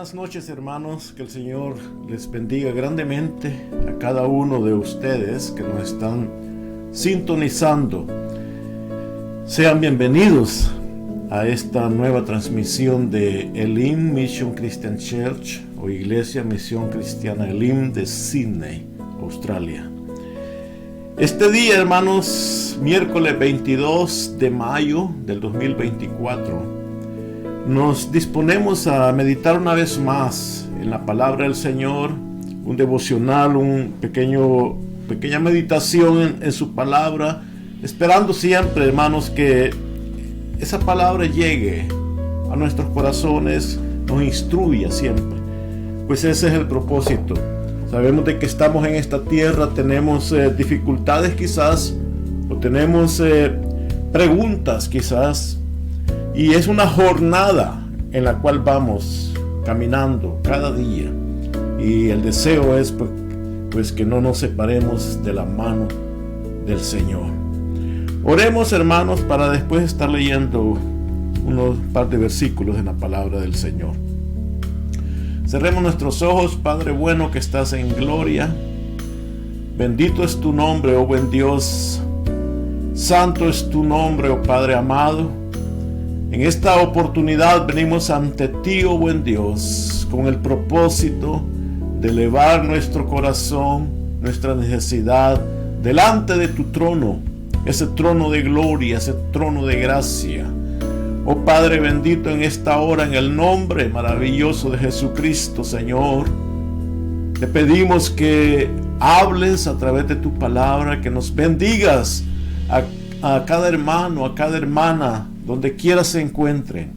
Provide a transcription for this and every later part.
Buenas noches, hermanos, que el Señor les bendiga grandemente a cada uno de ustedes que nos están sintonizando. Sean bienvenidos a esta nueva transmisión de Elim Mission Christian Church o Iglesia Misión Cristiana Elim de Sydney, Australia. Este día, hermanos, miércoles 22 de mayo del 2024, nos disponemos a meditar una vez más en la palabra del Señor, un devocional, pequeña meditación en su palabra, esperando siempre, hermanos, que esa palabra llegue a nuestros corazones, nos instruya siempre, pues ese es el propósito. Sabemos de que estamos en esta tierra, tenemos dificultades quizás, o tenemos preguntas quizás, y es una jornada en la cual vamos caminando cada día. Y el deseo es pues que no nos separemos de la mano del Señor. Oremos, hermanos, para después estar leyendo unos par de versículos en la palabra del Señor. Cerremos nuestros ojos. Padre bueno que estás en gloria, bendito es tu nombre, oh buen Dios. Santo es tu nombre, oh Padre amado. En esta oportunidad venimos ante ti, oh buen Dios, con el propósito de elevar nuestro corazón, nuestra necesidad, delante de tu trono, ese trono de gloria, ese trono de gracia. Oh Padre bendito, en esta hora, en el nombre maravilloso de Jesucristo, Señor, te pedimos que hables a través de tu palabra, que nos bendigas a cada hermano, a cada hermana, donde quiera se encuentren,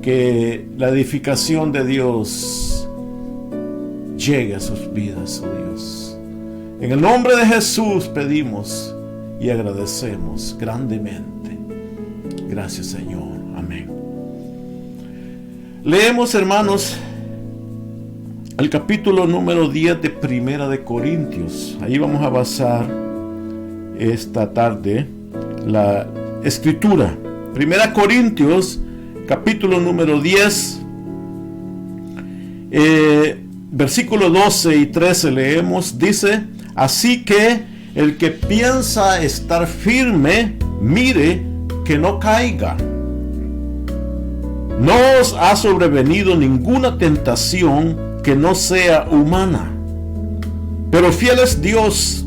que la edificación de Dios llegue a sus vidas, oh Dios. En el nombre de Jesús pedimos y agradecemos grandemente. Gracias, Señor. Amén. Leemos, hermanos, el capítulo número 10 de Primera de Corintios. Ahí vamos a basar esta tarde la escritura. Primera Corintios, capítulo número 10, versículo 12 y 13 leemos, dice: así que el que piensa estar firme, mire que no caiga. No os ha sobrevenido ninguna tentación que no sea humana, pero fiel es Dios,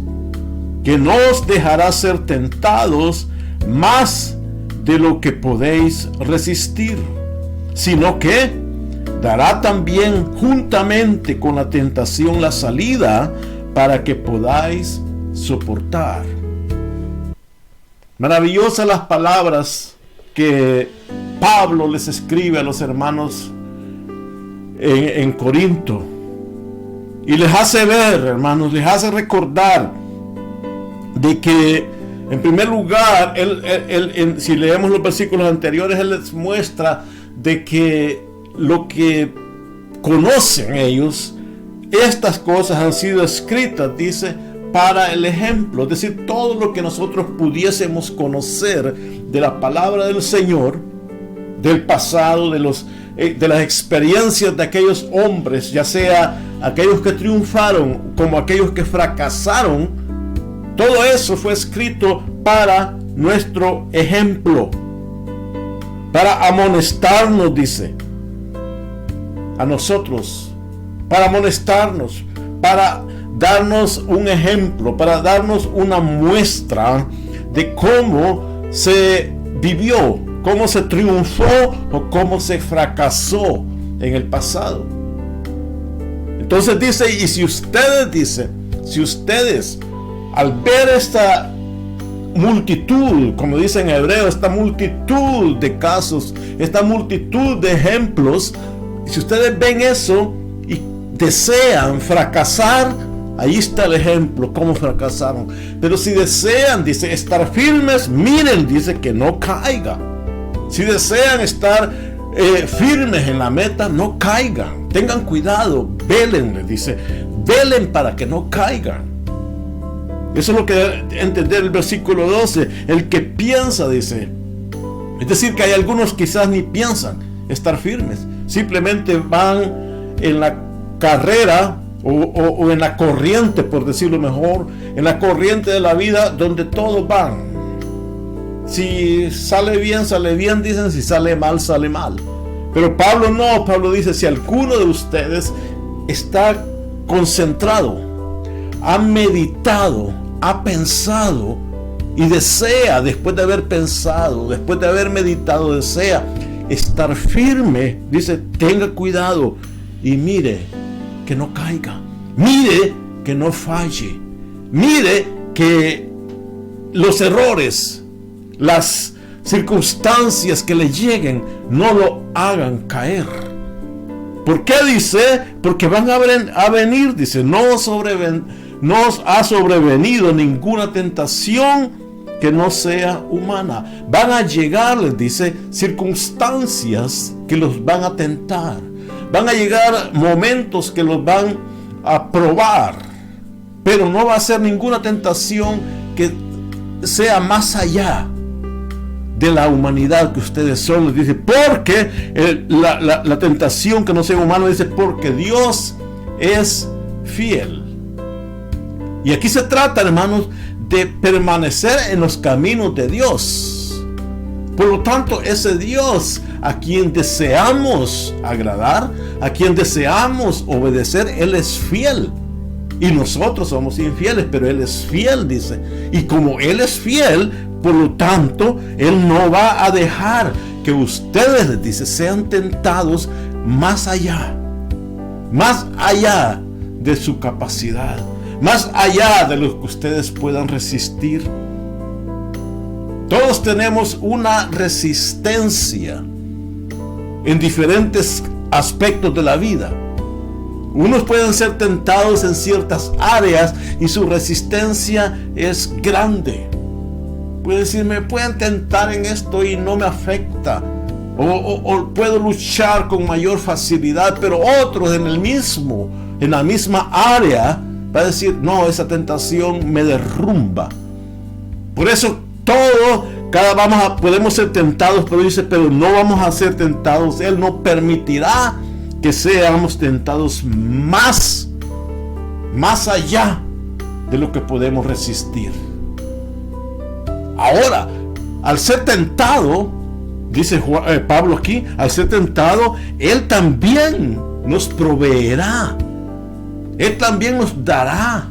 que no os dejará ser tentados más de lo que podéis resistir, sino que dará también juntamente con la tentación la salida para que podáis soportar. Maravillosas las palabras que Pablo les escribe a los hermanos en Corinto, y les hace ver, hermanos, les hace recordar de que en primer lugar, si leemos los versículos anteriores, él les muestra de que lo que conocen ellos, estas cosas han sido escritas, dice, para el ejemplo. Es decir, todo lo que nosotros pudiésemos conocer de la palabra del Señor, del pasado, de las experiencias de aquellos hombres, ya sea aquellos que triunfaron como aquellos que fracasaron. Todo eso fue escrito para nuestro ejemplo, para amonestarnos, dice, a nosotros, para amonestarnos, para darnos un ejemplo, para darnos una muestra de cómo se vivió, cómo se triunfó o cómo se fracasó en el pasado. Entonces dice, y si ustedes al ver esta multitud, como dice en hebreo, esta multitud de casos, esta multitud de ejemplos, si ustedes ven eso y desean fracasar, ahí está el ejemplo, cómo fracasaron. Pero si desean, dice, estar firmes, miren, dice, que no caiga. Si desean estar firmes en la meta, no caigan. Tengan cuidado, velen, les dice, velen para que no caigan. Eso es lo que debe entender el versículo 12. El que piensa, dice. Es decir, que hay algunos quizás ni piensan estar firmes. simplemente van en la carrera o en la corriente, por decirlo mejor, en la corriente de la vida donde todos van. Si sale bien, dicen; si sale mal, sale mal. Pero Pablo no. Pablo dice: si alguno de ustedes está concentrado, ha meditado, ha pensado y desea, después de haber pensado, después de haber meditado, desea estar firme, dice: tenga cuidado y mire que no caiga, mire que no falle, mire que los errores, las circunstancias que le lleguen no lo hagan caer. ¿Por qué dice? Porque van a venir, dice, no os ha sobrevenido ninguna tentación que no sea humana. Van a llegar, les dice, circunstancias que los van a tentar. Van a llegar momentos que los van a probar. Pero no va a ser ninguna tentación que sea más allá de la humanidad que ustedes son. Les dice, porque la tentación que no sea humana, dice, porque Dios es fiel. Y aquí se trata, hermanos, de permanecer en los caminos de Dios. Por lo tanto, ese Dios a quien deseamos agradar, a quien deseamos obedecer, Él es fiel. Y nosotros somos infieles, pero Él es fiel, dice. Y como Él es fiel, por lo tanto, Él no va a dejar que ustedes, dice, sean tentados más allá de su capacidad, más allá de lo que ustedes puedan resistir. Todos tenemos una resistencia en diferentes aspectos de la vida. Unos pueden ser tentados en ciertas áreas y su resistencia es grande. Pueden decir, me pueden tentar en esto y no me afecta. O puedo luchar con mayor facilidad, pero otros en la misma área va a decir, no, esa tentación me derrumba. Por eso podemos ser tentados, pero dice, pero no vamos a ser tentados. Él no permitirá que seamos tentados más allá de lo que podemos resistir. Ahora, al ser tentado, dice Pablo aquí, al ser tentado, Él también nos proveerá. Él también nos dará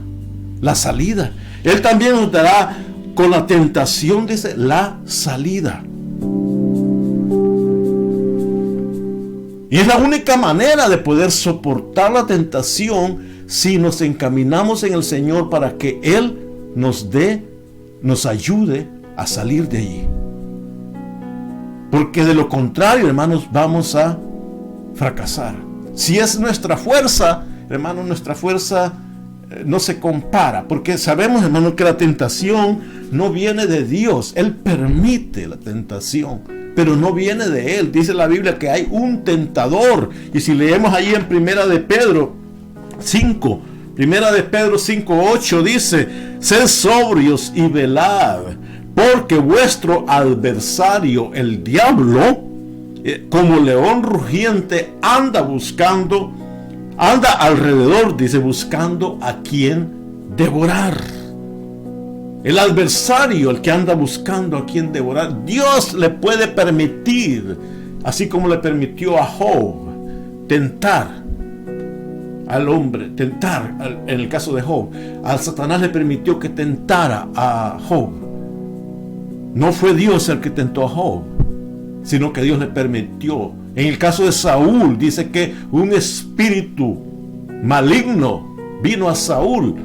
la salida. Él también nos dará, con la tentación, dice, la salida. Y es la única manera de poder soportar la tentación si nos encaminamos en el Señor para que Él nos ayude a salir de allí. Porque de lo contrario, hermanos, vamos a fracasar. Si es nuestra fuerza, hermanos, nuestra fuerza no se compara. Porque sabemos, hermanos, que la tentación no viene de Dios. Él permite la tentación, pero no viene de Él. Dice la Biblia que hay un tentador. Y si leemos allí en Primera de Pedro 5:8 dice, sed sobrios y velad, porque vuestro adversario, el diablo, como león rugiente, anda alrededor, dice, buscando a quien devorar. El adversario, el que anda buscando a quien devorar, Dios le puede permitir, así como le permitió a Job, tentar al hombre, en el caso de Job. A Satanás le permitió que tentara a Job. No fue Dios el que tentó a Job, sino que Dios le permitió. En el caso de Saúl, dice que un espíritu maligno vino a Saúl,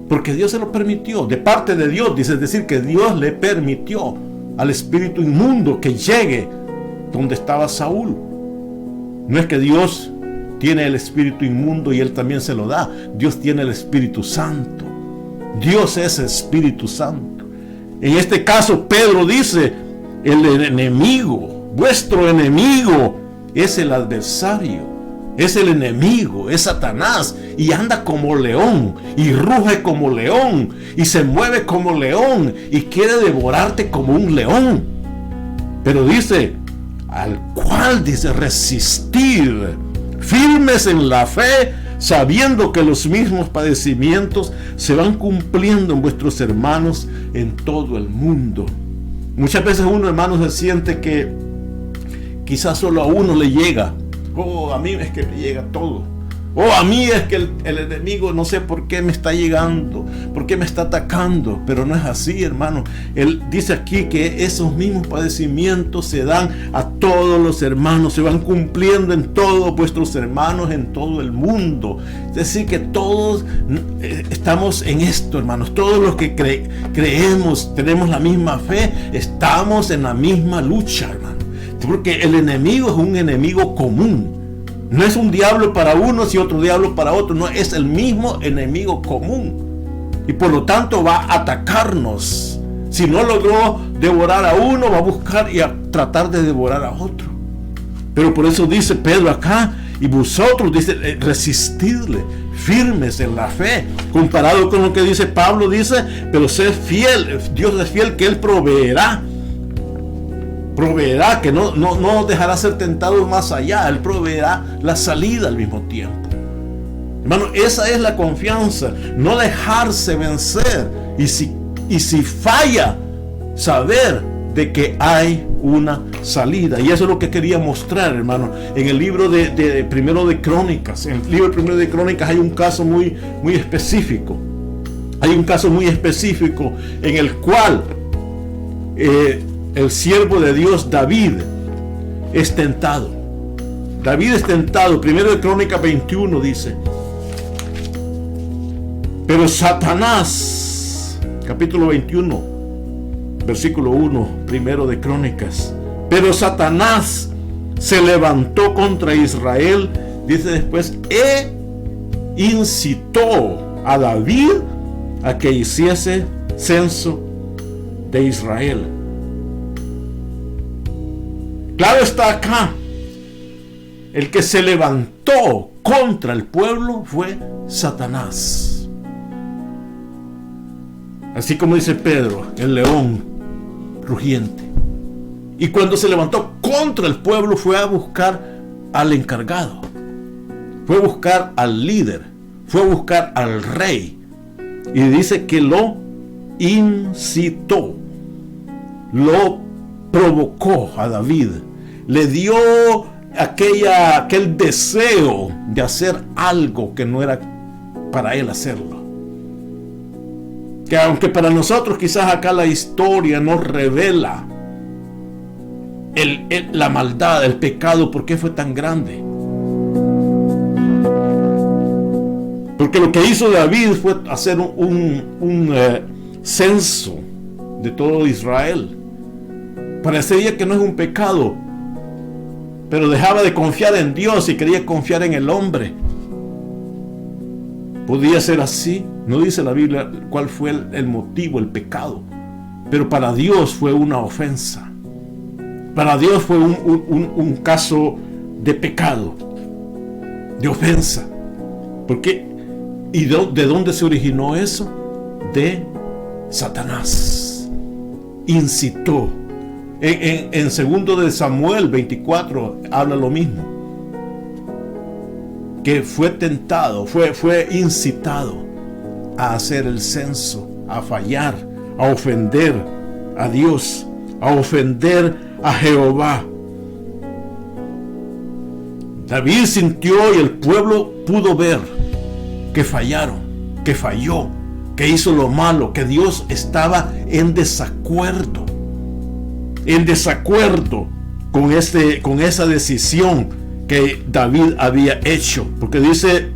porque Dios se lo permitió, de parte de Dios, dice, es decir, que Dios le permitió al espíritu inmundo que llegue donde estaba Saúl. No es que Dios tiene el espíritu inmundo y Él también se lo da. Dios tiene el Espíritu Santo. Dios es Espíritu Santo. En este caso, Pedro dice, el enemigo, vuestro enemigo, es el adversario, es el enemigo, es Satanás, y anda como león, y ruge como león, y se mueve como león, y quiere devorarte como un león. Pero dice, al cual dice resistir, firmes en la fe, sabiendo que los mismos padecimientos se van cumpliendo en vuestros hermanos en todo el mundo. Muchas veces uno, hermano, se siente que quizás solo a uno le llega. Oh, a mí es que me llega todo. Oh, a mí es que el enemigo no sé por qué me está llegando, por qué me está atacando. Pero no es así, hermano. Él dice aquí que esos mismos padecimientos se dan a todos los hermanos, se van cumpliendo en todos vuestros hermanos en todo el mundo. Es decir, que todos estamos en esto, hermanos. Todos los que creemos, tenemos la misma fe, estamos en la misma lucha, hermano. Porque el enemigo es un enemigo común. No es un diablo para unos y otro diablo para otros. No, es el mismo enemigo común. Y por lo tanto va a atacarnos. Si no logró devorar a uno, va a buscar y a tratar de devorar a otro. Pero por eso dice Pedro acá, y vosotros, dice, resistidle, firmes en la fe. Comparado con lo que dice Pablo, dice, pero sed fiel. Dios es fiel, que Él proveerá, que no dejará ser tentado más allá. Él proveerá la salida al mismo tiempo. Hermano, esa es la confianza, no dejarse vencer. Y si falla, saber de que hay una salida. Y eso es lo que quería mostrar, hermano. En el libro de Primero de Crónicas, en el libro Primero de Crónicas hay un caso muy específico. Hay un caso muy específico en el cual el siervo de Dios David es tentado. David es tentado. Primero de Crónicas 21 dice: pero Satanás, capítulo 21, versículo 1, primero de Crónicas. Pero Satanás se levantó contra Israel, dice después, incitó a David a que hiciese censo de Israel. Claro está acá, el que se levantó contra el pueblo fue Satanás. Así como dice Pedro, el león rugiente. Y cuando se levantó contra el pueblo, fue a buscar al encargado, fue a buscar al líder, fue a buscar al rey. Y dice que lo incitó, lo provocó a David, le dio aquel deseo de hacer algo que no era para él hacerlo. Que aunque para nosotros quizás acá la historia nos revela la maldad, el pecado, ¿por qué fue tan grande? Porque lo que hizo David fue hacer un censo de todo Israel. Parecería que no es un pecado, pero dejaba de confiar en Dios y quería confiar en el hombre. Podía ser así. No dice la Biblia cuál fue el motivo, el pecado, pero para Dios fue una ofensa. Para Dios fue un caso de pecado, de ofensa. ¿Por qué? ¿Y de dónde se originó eso? De Satanás. Incitó. En segundo de Samuel 24 habla lo mismo. Que fue tentado, fue incitado a hacer el censo, a fallar, a ofender a Dios, a ofender a Jehová. David sintió y el pueblo pudo ver que fallaron, que falló, que hizo lo malo, que Dios estaba en desacuerdo con esa decisión que David había hecho. Porque dice,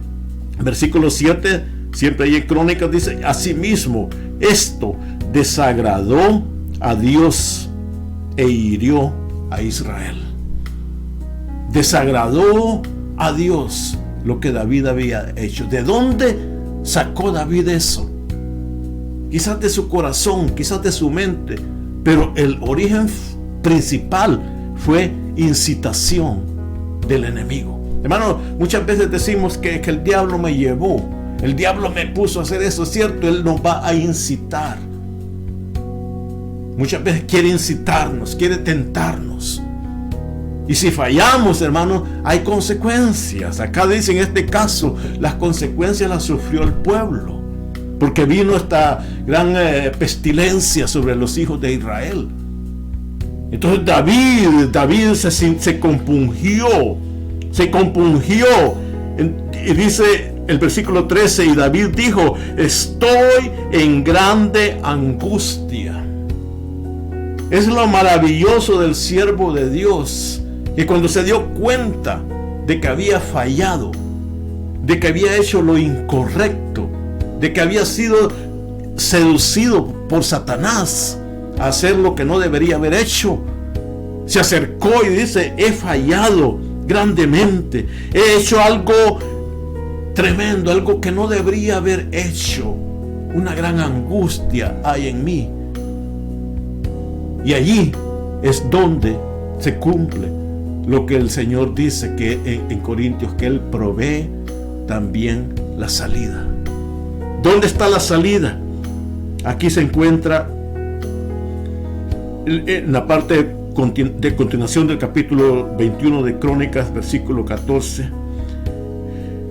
versículo 7, siempre hay en Crónicas, dice, asimismo, esto desagradó a Dios e hirió a Israel. Desagradó a Dios lo que David había hecho. ¿De dónde sacó David eso? Quizás de su corazón, quizás de su mente, pero el origen principal fue incitación del enemigo. Hermano, muchas veces decimos que el diablo me llevó, el diablo me puso a hacer eso. Es cierto, él nos va a incitar. Muchas veces quiere incitarnos, quiere tentarnos. Y si fallamos, hermanos, hay consecuencias. Acá dice, en este caso, las consecuencias las sufrió el pueblo, porque vino esta gran pestilencia sobre los hijos de Israel. Entonces David se compungió. Y dice el versículo 13, y David dijo: estoy en grande angustia. Es lo maravilloso del siervo de Dios, que cuando se dio cuenta de que había fallado, de que había hecho lo incorrecto, de que había sido seducido por Satanás a hacer lo que no debería haber hecho, se acercó y dice: he fallado grandemente, he hecho algo tremendo, algo que no debería haber hecho. Una gran angustia hay en mí. Y allí es donde se cumple lo que el Señor dice que en Corintios, que Él provee también la salida. ¿Dónde está la salida? Aquí se encuentra en la parte de continuación del capítulo 21 de Crónicas, versículo 14.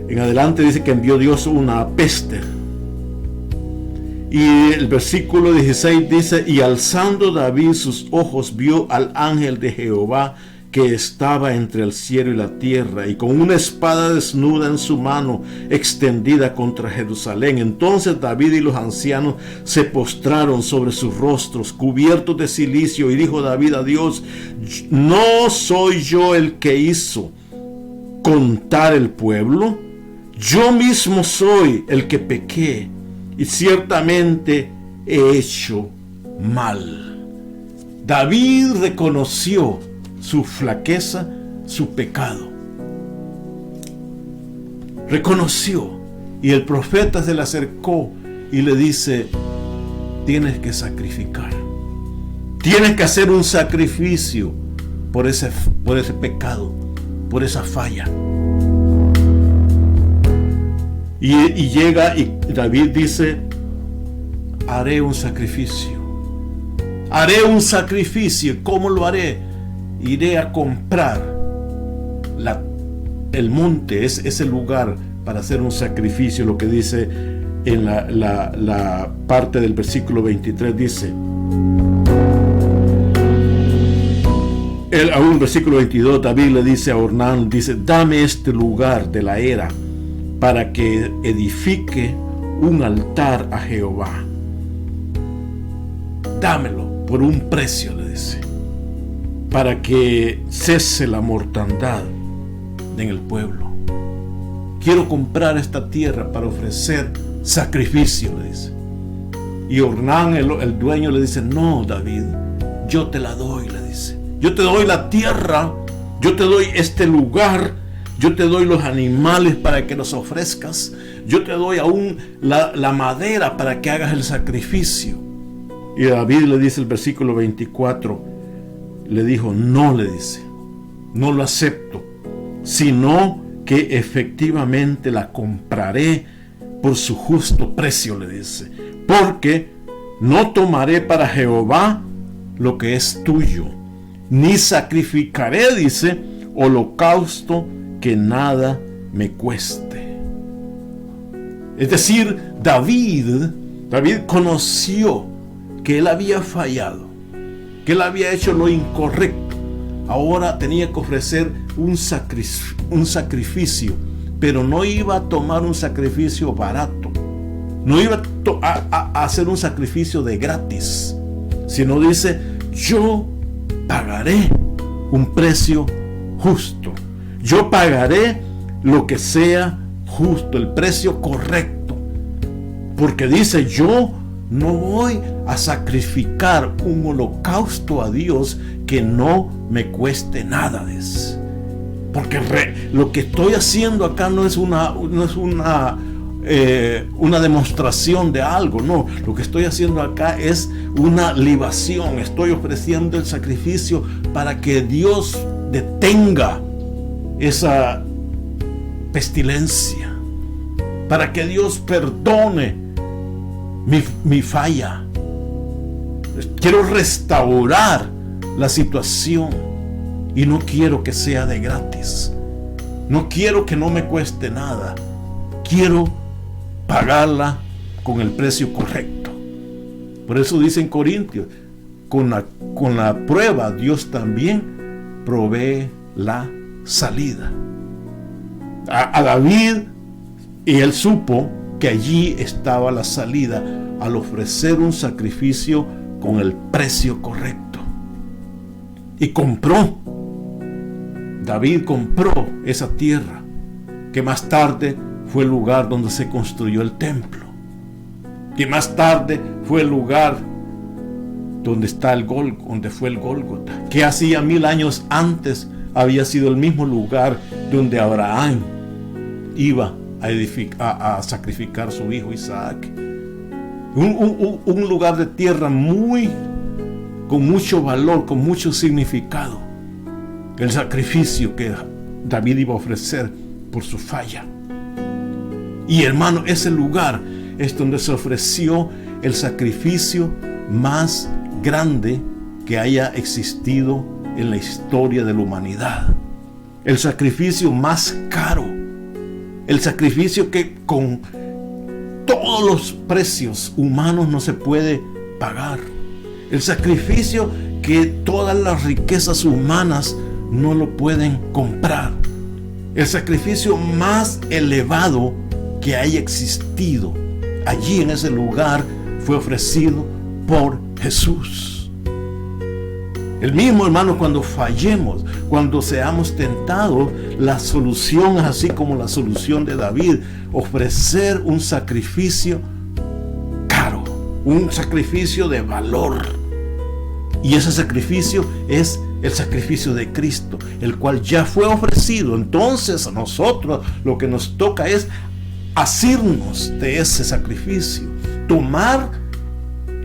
En adelante dice que envió Dios una peste. Y el versículo 16 dice: y alzando David sus ojos, vio al ángel de Jehová que estaba entre el cielo y la tierra, y con una espada desnuda en su mano, extendida contra Jerusalén. Entonces David y los ancianos se postraron sobre sus rostros, cubiertos de cilicio, y dijo David a Dios: ¿no soy yo el que hizo contar el pueblo? Yo mismo soy el que pequé, y ciertamente he hecho mal. David reconoció su flaqueza, su pecado. Reconoció. Y el profeta se le acercó y le dice: tienes que sacrificar. Tienes que hacer un sacrificio por ese pecado, por esa falla. Y llega y David dice: haré un sacrificio. Haré un sacrificio. ¿Cómo lo haré? Iré a comprar el monte, ese lugar para hacer un sacrificio. Lo que dice en la parte del versículo 23 dice, aún versículo 22, David le dice a Ornán, dice: dame este lugar de la era para que edifique un altar a Jehová. Dámelo por un precio, le dice, para que cese la mortandad en el pueblo. Quiero comprar esta tierra para ofrecer sacrificio, le dice. Y Ornán, el dueño, le dice: no, David, yo te la doy, le dice. Yo te doy la tierra, yo te doy este lugar, yo te doy los animales para que los ofrezcas, yo te doy aún la madera para que hagas el sacrificio. Y David le dice el versículo 24, le dijo: no, le dice, no lo acepto, sino que efectivamente la compraré por su justo precio, le dice, porque no tomaré para Jehová lo que es tuyo, ni sacrificaré, dice, holocausto que nada me cueste. Es decir, David conoció que él había fallado, que él había hecho lo incorrecto. Ahora tenía que ofrecer un sacrificio, pero no iba a tomar un sacrificio barato, no iba a hacer un sacrificio de gratis, sino dice: yo pagaré un precio justo, yo pagaré lo que sea justo, el precio correcto, porque dice: yo no voy a sacrificar un holocausto a Dios que no me cueste nada de eso. Porque lo que estoy haciendo acá no es una demostración de algo, no. Lo que estoy haciendo acá es una libación. Estoy ofreciendo el sacrificio para que Dios detenga esa pestilencia, para que Dios perdone mi falla. Quiero restaurar la situación. y no quiero que sea de gratis. No quiero que no me cueste nada. Quiero pagarla con el precio correcto. Por eso dice en Corintios, con la prueba Dios también provee la salida. A David, y él supo que allí estaba la salida al ofrecer un sacrificio con el precio correcto. Y David compró esa tierra, que más tarde fue el lugar donde se construyó el templo, que más tarde fue el lugar donde fue el Gólgota, que hacía 1000 años antes había sido el mismo lugar donde Abraham iba a sacrificar a su hijo Isaac. Un lugar de tierra con mucho valor, con mucho significado. El sacrificio que David iba a ofrecer por su falla. Y hermano, ese lugar es donde se ofreció el sacrificio más grande que haya existido en la historia de la humanidad. El sacrificio más caro. El sacrificio que con todos los precios humanos no se puede pagar. El sacrificio que todas las riquezas humanas no lo pueden comprar. El sacrificio más elevado que haya existido allí en ese lugar fue ofrecido por Jesús. El mismo, hermano, cuando fallemos, cuando seamos tentados, la solución es así como la solución de David: ofrecer un sacrificio caro, un sacrificio de valor. Y ese sacrificio es el sacrificio de Cristo, el cual ya fue ofrecido. Entonces a nosotros lo que nos toca es asirnos de ese sacrificio, tomar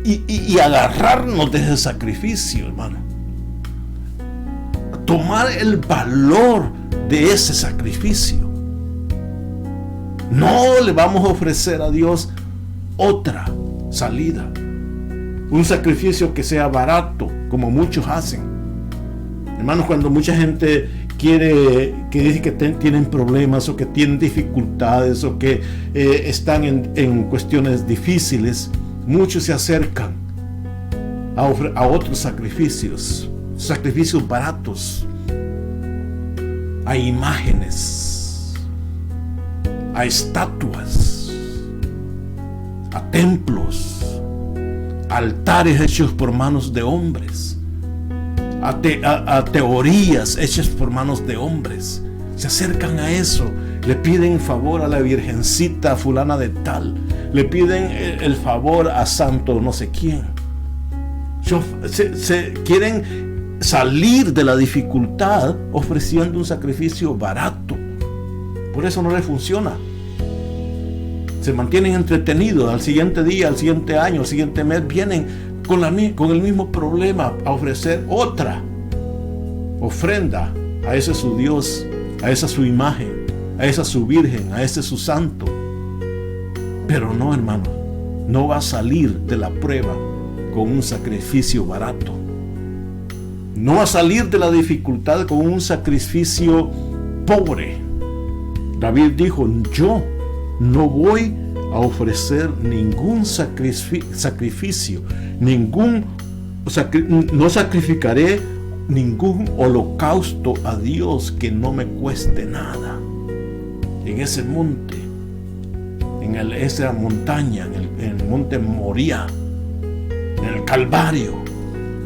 y agarrarnos de ese sacrificio, hermano. Tomar el valor de ese sacrificio. No le vamos a ofrecer a Dios otra salida, un sacrificio que sea barato, como muchos hacen. Hermanos, cuando mucha gente que dice que tienen problemas o que tienen dificultades o que están en cuestiones difíciles, muchos se acercan a otros sacrificios baratos, a imágenes, a estatuas, a templos, a altares hechos por manos de hombres, a teorías hechas por manos de hombres. Se acercan a eso, le piden favor a la virgencita fulana de tal, le piden el favor a santo no sé quién. Se quieren salir de la dificultad ofreciendo un sacrificio barato. Por eso no les funciona. Se mantienen entretenidos. Al siguiente día, al siguiente año, al siguiente mes vienen con el mismo problema a ofrecer otra ofrenda a ese su Dios, a esa su imagen, a esa su virgen, a ese su santo. Pero no, hermano, no va a salir de la prueba con un sacrificio barato. No va a salir de la dificultad con un sacrificio pobre. David dijo: yo no voy a ofrecer ningún sacrificio, no sacrificaré ningún holocausto a Dios que no me cueste nada. En ese monte, en esa montaña, en el monte Moría, en el Calvario,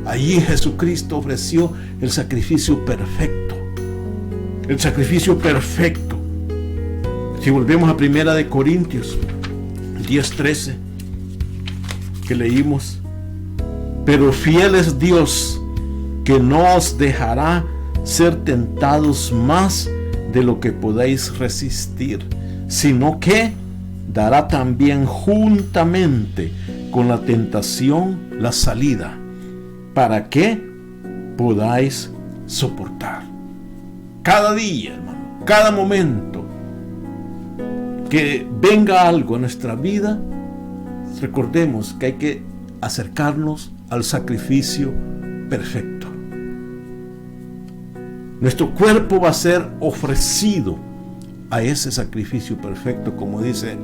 allí Jesucristo ofreció el sacrificio perfecto. El sacrificio perfecto. Si volvemos a 1 Corintios 10:13, que leímos: pero fiel es Dios, que no os dejará ser tentados más de lo que podáis resistir, sino que dará también juntamente con la tentación la salida, para que podáis soportar. Cada día, hermano, cada momento que venga algo en nuestra vida, recordemos que hay que acercarnos al sacrificio perfecto. Nuestro cuerpo va a ser ofrecido a ese sacrificio perfecto, como dice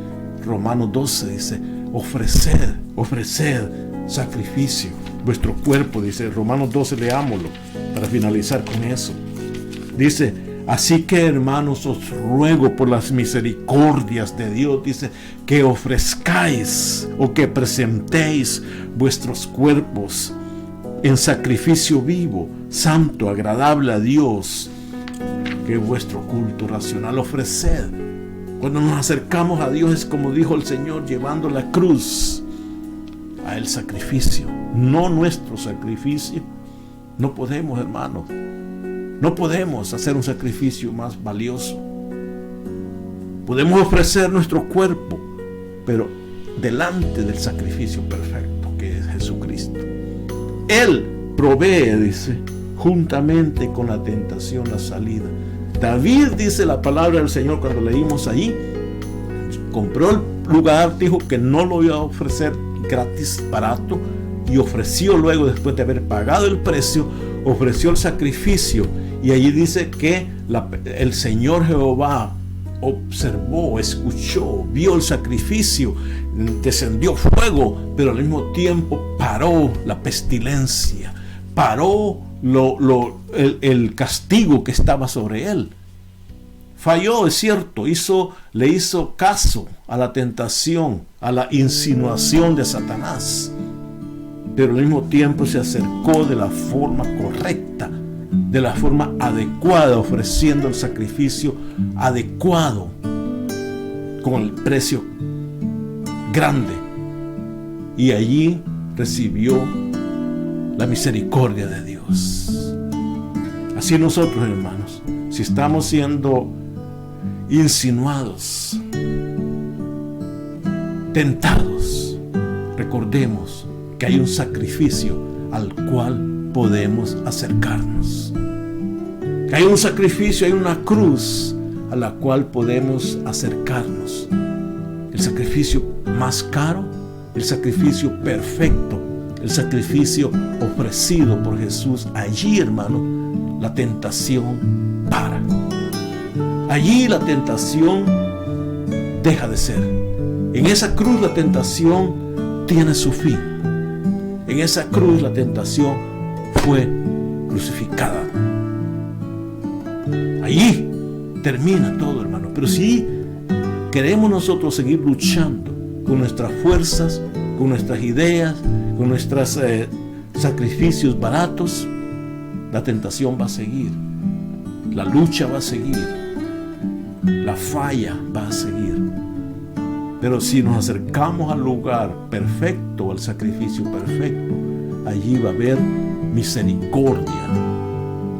Romanos 12, dice, ofrecer sacrificio. Vuestro cuerpo, dice Romanos 12, leámoslo para finalizar con eso. Dice, así que hermanos, os ruego por las misericordias de Dios, dice, que ofrezcáis o que presentéis vuestros cuerpos en sacrificio vivo, santo, agradable a Dios, que es vuestro culto racional. Ofreced. Cuando nos acercamos a Dios es como dijo el Señor, llevando la cruz a el sacrificio, no nuestro sacrificio. No podemos, hermanos, no podemos hacer un sacrificio más valioso. Podemos ofrecer nuestro cuerpo, pero delante del sacrificio perfecto que es Jesucristo. Él provee, dice, juntamente con la tentación, la salida. David, dice la palabra del Señor cuando leímos ahí, compró el lugar, dijo que no lo iba a ofrecer gratis, barato, y ofreció luego, después de haber pagado el precio, ofreció el sacrificio. Y allí dice que el Señor Jehová observó, escuchó, vio el sacrificio, descendió fuego, pero al mismo tiempo paró la pestilencia, paró el castigo que estaba sobre él. Falló, es cierto, le hizo caso a la tentación, a la insinuación de Satanás, pero al mismo tiempo se acercó de la forma correcta, de la forma adecuada, ofreciendo el sacrificio adecuado, con el precio grande, y allí recibió la misericordia de Dios. Así nosotros, hermanos, si estamos siendo insinuados, tentados, recordemos que hay un sacrificio al cual podemos acercarnos. Que hay un sacrificio, hay una cruz a la cual podemos acercarnos. El sacrificio más caro, el sacrificio perfecto, el sacrificio ofrecido por Jesús. Allí, hermano, la tentación para. Allí la tentación deja de ser. En esa cruz la tentación tiene su fin. En esa cruz la tentación fue crucificada. Allí termina todo, hermano. Pero si queremos nosotros seguir luchando con nuestras fuerzas, con nuestras ideas, con nuestros sacrificios baratos, la tentación va a seguir, la lucha va a seguir, la falla va a seguir. Pero si nos acercamos al lugar perfecto, al sacrificio perfecto, allí va a haber misericordia,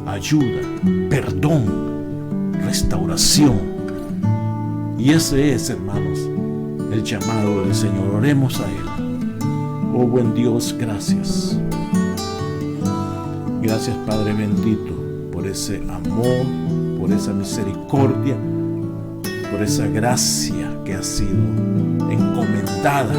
ayuda, perdón, restauración. Y ese es, hermanos, el llamado del Señor. Oremos a Él. Oh buen Dios, gracias. Gracias, Padre bendito, por ese amor, por esa misericordia, por esa gracia que ha sido encomendada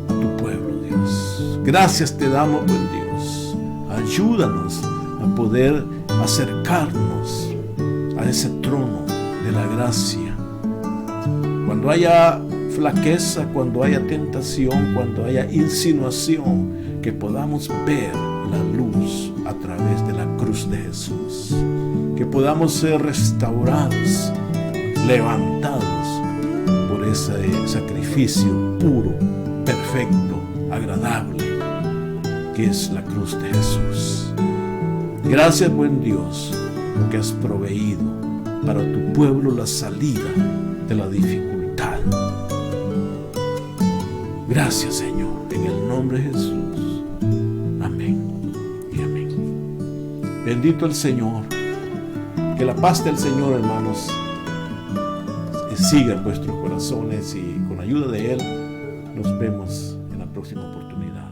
a tu pueblo, Dios. Gracias te damos, buen Dios. Ayúdanos a poder acercarnos a ese trono de la gracia. Cuando haya flaqueza, cuando haya tentación, cuando haya insinuación, que podamos ver la luz a través de la cruz de Jesús, que podamos ser restaurados, levantados por ese sacrificio puro, perfecto, agradable, que es la cruz de Jesús. Gracias, buen Dios, porque has proveído para tu pueblo la salida de la dificultad. Gracias, Señor, en el nombre de Jesús. Amén y amén. Bendito el Señor. Que la paz del Señor, hermanos, siga en vuestros corazones, y con ayuda de Él nos vemos en la próxima oportunidad.